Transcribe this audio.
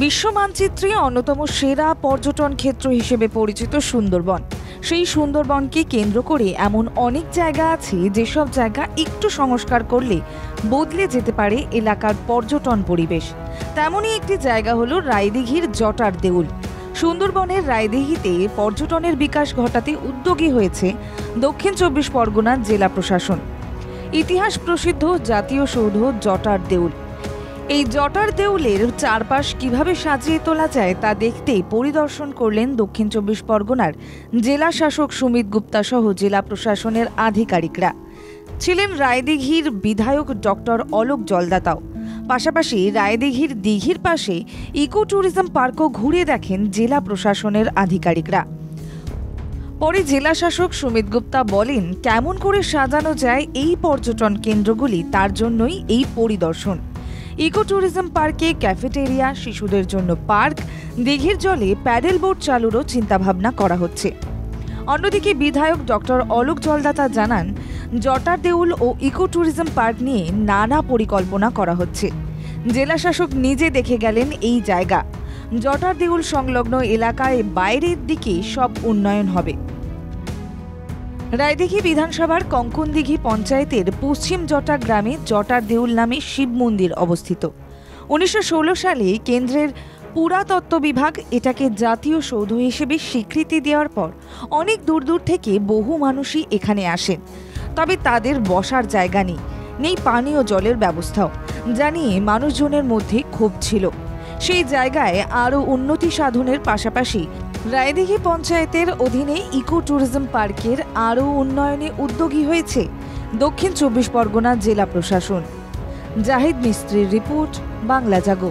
বিশ্ব মানচিত্রে অন্যতম সেরা পর্যটন ক্ষেত্র হিসেবে পরিচিত সুন্দরবন। সেই সুন্দরবনকে কেন্দ্র করে এমন অনেক জায়গা আছে যেসব জায়গা একটু সংস্কার করলে বদলে যেতে পারে এলাকার পর্যটন পরিবেশ। তেমনই একটি জায়গা হলো রায়দিঘির জটার দেউল। সুন্দরবনের রায়দিঘিতে পর্যটনের বিকাশ ঘটাতে উদ্যোগী হয়েছে দক্ষিণ চব্বিশ পরগনা জেলা প্রশাসন। ইতিহাস প্রসিদ্ধ জাতীয় সৌধ জটার দেউল। এই জটার দেউলের চারপাশ কিভাবে সাজিয়ে তোলা যায় তা দেখতে পরিদর্শন করলেন দক্ষিণ চব্বিশ পরগনার জেলা শাসক সুমিত গুপ্তা সহ জেলা প্রশাসনের আধিকারিকরা। ছিলেন রায়দিঘির বিধায়ক ডক্টর অলোক জলদাতাও। পাশাপাশি রায়দিঘির দিঘির পাশে ইকো ট্যুরিজম পার্কও ঘুরে দেখেন জেলা প্রশাসনের আধিকারিকরা। পরে জেলা শাসক সুমিত গুপ্তা বলেন, কেমন করে সাজানো যায় এই পর্যটন কেন্দ্রগুলি তার জন্যই এই পরিদর্শন। ইকো ট্যুরিজম পার্কে ক্যাফেটেরিয়া, শিশুদের জন্য পার্ক, দিঘির জলে প্যাডেল বোট চালুরও চিন্তাভাবনা করা হচ্ছে। অন্যদিকে বিধায়ক ডক্টর অলোক জলদাতা জানান, জটার দেউল ও ইকো ট্যুরিজম পার্ক নিয়ে নানা পরিকল্পনা করা হচ্ছে। জেলা শাসক নিজে দেখে গেলেন এই জায়গা। জটার দেউল সংলগ্ন এলাকায় বাইরের দিকে সব উন্নয়ন হবে। রায়দিঘি বিধানসভার কঙ্কনদিঘি পঞ্চায়েতের পশ্চিম জটা গ্রামে জটার দেউল নামে শিব মন্দির অবস্থিত। 1916 সালে কেন্দ্রের পুরাতত্ত্ব বিভাগ এটাকে জাতীয় সৌধ হিসেবে স্বীকৃতি দেওয়ার পর অনেক দূর দূর থেকে বহু মানুষই এখানে আসেন। তবে তাদের বসার জায়গা নেই পানীয় জলের ব্যবস্থাও, যা নিয়ে মানুষজনের মধ্যে ক্ষোভ ছিল। সেই জায়গায় আরও উন্নতি সাধনের পাশাপাশি রায়দিঘি পঞ্চায়েতের অধীনে ইকো ট্যুরিজম পার্কের আরও উন্নয়নে উদ্যোগী হয়েছে দক্ষিণ চব্বিশ পরগনা জেলা প্রশাসন। জাহিদ মিস্ত্রির রিপোর্ট, বাংলা জাগো।